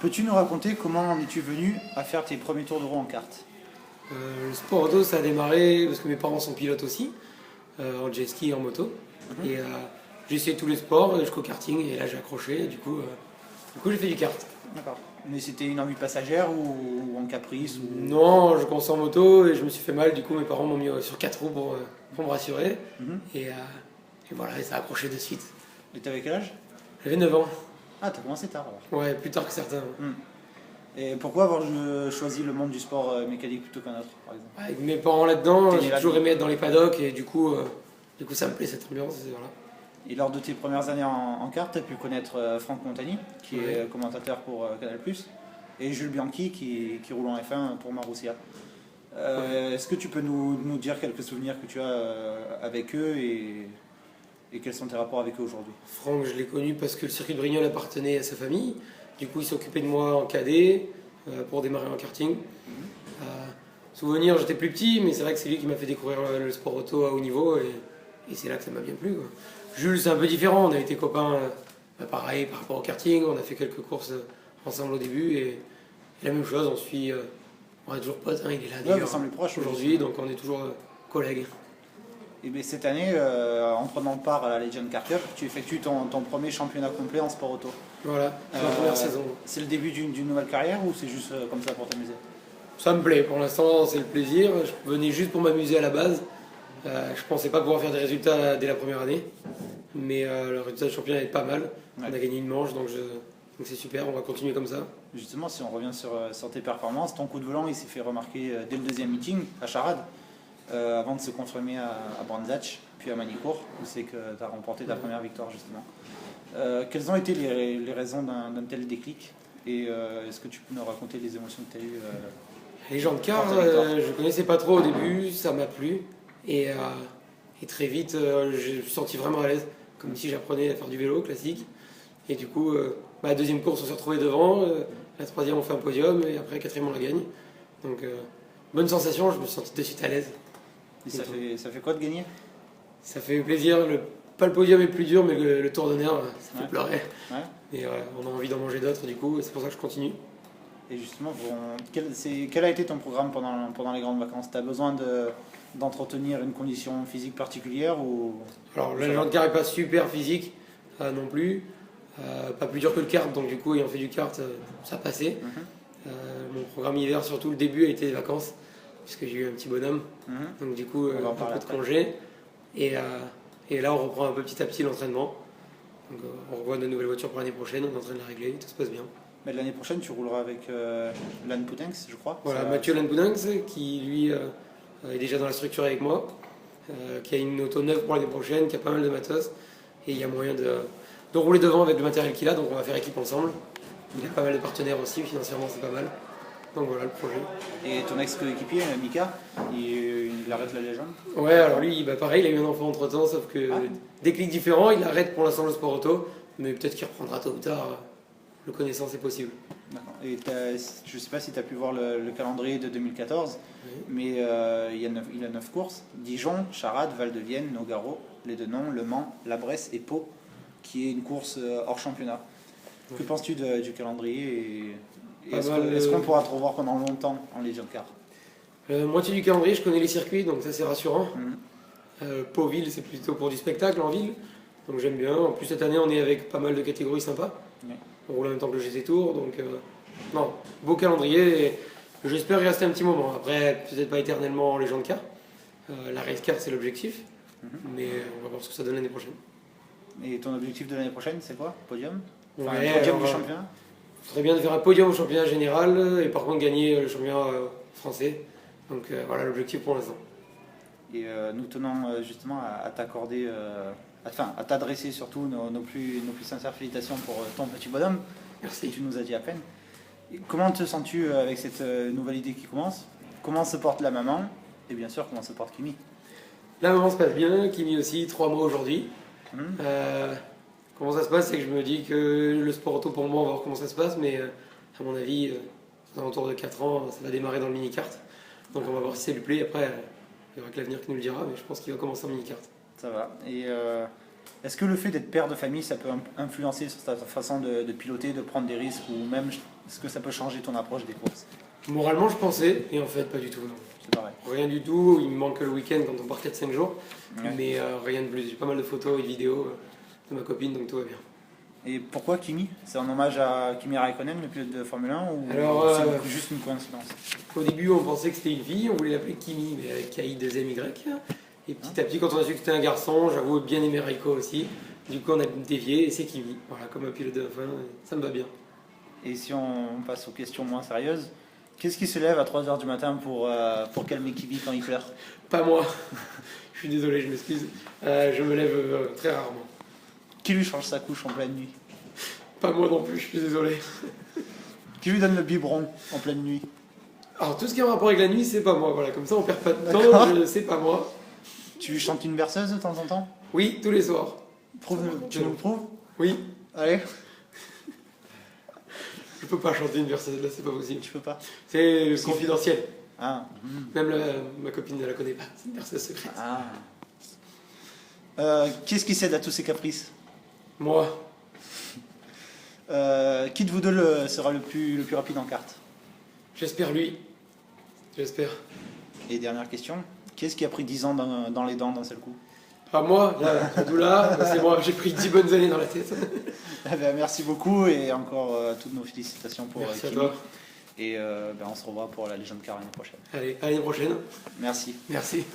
Peux-tu nous raconter comment en es-tu venu à faire tes premiers tours de roue en kart? Le sport auto, ça a démarré parce que mes parents sont pilotes aussi, en jet ski et en moto. Et j'ai essayé tous les sports jusqu'au karting et là j'ai accroché. Et du coup, j'ai fait du kart. D'accord. Mais c'était une envie passagère ou en caprice ou... Non, je commençais en moto et je me suis fait mal. Du coup, mes parents m'ont mis sur 4 roues pour me rassurer. Mhm. Et voilà, et ça a accroché de suite. Et t'avais quel âge? J'avais 9 ans. Ah, t'as commencé tard alors. Ouais, plus tard que certains. Hmm. Et pourquoi avoir choisi le monde du sport mécanique plutôt qu'un autre, par exemple? Avec mes parents là-dedans, T'es né j'ai là-dedans. toujours aimé être dans les paddocks et du coup ça me plaît cette ambiance. Et voilà. Et lors de tes premières années en kart, tu as pu connaître Franck Montagny, qui est Ouais. commentateur pour Canal+, et Jules Bianchi, qui roule en F1 pour Marussia. Est-ce que tu peux nous dire quelques souvenirs que tu as avec eux et quels sont tes rapports avec eux aujourd'hui? Franck, je l'ai connu parce que le circuit de Brignoles appartenait à sa famille. Du coup, il s'occupait de moi en cadet pour démarrer en karting. Souvenir, j'étais plus petit, mais c'est vrai que c'est lui qui m'a fait découvrir le sport auto à haut niveau et c'est là que ça m'a bien plu, quoi. Jules, c'est un peu différent. On a été copains, pareil, par rapport au karting. On a fait quelques courses ensemble au début et la même chose. On est toujours potes. Hein, il est là Ouais, d'ailleurs vous semblez proches aujourd'hui, donc on est toujours collègues. Et bien, cette année, en prenant part à la Legend Car Cup, tu effectues ton premier championnat complet en sport auto. Voilà, c'est ma première saison. C'est le début d'une nouvelle carrière ou c'est juste comme ça pour t'amuser? Ça me plaît, pour l'instant c'est le plaisir. Je venais juste pour m'amuser à la base. Je pensais pas pouvoir faire des résultats dès la première année, mais le résultat du championnat est pas mal. Ouais. On a gagné une manche, donc c'est super, on va continuer comme ça. Justement, si on revient sur tes performances, ton coup de volant il s'est fait remarquer dès le deuxième meeting à Charade, avant de se confirmer à Brandach, puis à Manicourt, où c'est que tu as remporté ta première victoire justement. Quelles ont été les raisons d'un tel déclic et est-ce que tu peux nous raconter les émotions que tu as eues Les gens de car, Pour ta victoire. je connaissais pas trop au début, ça m'a plu, et, très vite je me suis senti vraiment à l'aise, comme si j'apprenais à faire du vélo classique. Et du coup, la deuxième course on s'est retrouvé devant, la troisième on fait un podium, et après la quatrième on la gagne. Donc bonne sensation, je me suis senti de suite à l'aise. Et ça fait quoi de gagner? Ça fait plaisir, pas le podium est plus dur, mais le tour d'honneur, ça fait Ouais. pleurer. Ouais. Et on a envie d'en manger d'autres du coup, et c'est pour ça que je continue. Et justement, quel a été ton programme pendant les grandes vacances? Tu as besoin d'entretenir une condition physique particulière ou... Alors le légende de car est pas super physique non plus, pas plus dur que le kart, donc du coup ayant fait du kart, ça passait. Mhm. Mon programme hiver, surtout le début, a été les vacances, puisque j'ai eu un petit bonhomme, Mhm. donc du coup On va en un parler peu de après. congé. Et là on reprend un peu petit à petit l'entraînement. Donc on revoit de nouvelles voitures pour l'année prochaine, on est en train de la régler, tout se passe bien. Mais l'année prochaine, tu rouleras avec Lan Poutenx, je crois. Voilà, Ça- Mathieu Lanboudinx, qui lui est déjà dans la structure avec moi, qui a une auto neuve pour l'année prochaine, qui a pas mal de matos, et il y a moyen de rouler devant avec le matériel qu'il a, donc on va faire équipe ensemble. Il a pas mal de partenaires aussi, financièrement c'est pas mal. Donc voilà le projet. Et ton ex-coéquipier, Mika, il arrête la légende. Ouais, alors lui, pareil, il a eu un enfant entre temps, sauf que Ah. déclic différent, il arrête pour l'instant le sport auto, mais peut-être qu'il reprendra tôt ou tard, le connaissant c'est possible. D'accord. Et je ne sais pas si tu as pu voir le calendrier de 2014, Oui. mais il a 9 courses. Dijon, Charade, Val-de-Vienne, Nogaro, Les Denons, Le Mans, La Bresse et Pau, qui est une course hors championnat. Que penses-tu du calendrier et Pas est-ce mal, est-ce qu'on pourra te revoir pendant longtemps en Legion Car? Moitié du calendrier, je connais les circuits, donc ça c'est rassurant. Mhm. Pau-Ville, c'est plutôt pour du spectacle en ville, donc j'aime bien. En plus, cette année, on est avec pas mal de catégories sympas. Ouais. On roule en même temps que le GC Tour, donc non, beau calendrier. Et j'espère y rester un petit moment. Après, peut-être pas éternellement en légende car. La race car, c'est l'objectif, mais on va voir ce que ça donne l'année prochaine. Et ton objectif de l'année prochaine, c'est quoi? Podium? Enfin, Ouais, un podium alors, du championnat? Ce serait bien de faire un podium au championnat général et par contre gagner le championnat français. Donc voilà l'objectif pour l'instant. Et nous tenons justement à t'accorder, à t'adresser surtout nos plus sincères félicitations pour ton petit bonhomme. Merci. Tu nous as dit à peine. Et comment te sens-tu avec cette nouvelle idée qui commence? Comment se porte la maman? Et bien sûr, comment se porte Kimi? La maman se passe bien, Kimi aussi, 3 mois aujourd'hui. Mhm. Comment ça se passe, c'est que je me dis que le sport auto pour moi, on va voir comment ça se passe, mais à mon avis, aux alentours de 4 ans, ça va démarrer dans le mini-kart. Donc on va voir si ça lui plaît. Après, il y aura que l'avenir qui nous le dira, mais je pense qu'il va commencer en mini-kart. Ça va. Et est-ce que le fait d'être père de famille, ça peut influencer sur ta façon de piloter, de prendre des risques ou même Est-ce que ça peut changer ton approche des courses? Moralement, je pensais, et en fait, pas du tout, non. C'est pareil. Rien du tout, il me manque que le week-end quand on part 4-5 jours, Ouais. mais rien de plus. J'ai pas mal de photos et de vidéos de ma copine, donc tout va bien. Et pourquoi Kimi? C'est en hommage à Kimi Raikkonen, le pilote de Formule 1, ou Alors, c'est juste une coïncidence? Au début, on pensait que c'était une fille, on voulait l'appeler Kimi, mais avec K-I-2-M-Y. Et petit à petit, quand on a su que c'était un garçon, j'avoue bien aimer Raiko aussi. Du coup, on a dévié et c'est Kimi. Voilà, comme un pilote de F1, ça me va bien. Et si on passe aux questions moins sérieuses, qu'est-ce qui se lève à 3h du matin pour calmer Kimi quand il pleure? Pas moi. Je suis désolé, je m'excuse. Je me lève très rarement. Qui lui change sa couche en pleine nuit? Pas moi non plus, je suis désolé. Qui lui donne le biberon en pleine nuit? Alors, tout ce qui a un rapport avec la nuit, c'est pas moi. Voilà, comme ça, on perd pas de D'accord. temps, c'est pas moi. Tu lui chantes une berceuse de temps en temps? Oui, tous les soirs. Tu nous le prouves? Oui, Allez, je peux pas chanter une verseuse là, c'est pas possible. tu peux pas. C'est confidentiel. Ah. Même ma copine ne la connaît pas, c'est une verseuse secrète. Ah. Qui est-ce qui cède à tous ces caprices? Moi, Qui de vous deux sera le plus rapide en kart? j'espère lui. J'espère. Et dernière question, qui est-ce qui a pris 10 ans dans les dents d'un seul coup? Ah, moi, là, Abdullah, c'est moi, j'ai pris 10 bonnes années dans la tête. Eh ben, merci beaucoup et encore toutes nos félicitations pour Merci à Kimi. toi. Et on se revoit pour la Légende Car l'année prochaine. Allez, à l'année prochaine. Merci. Merci.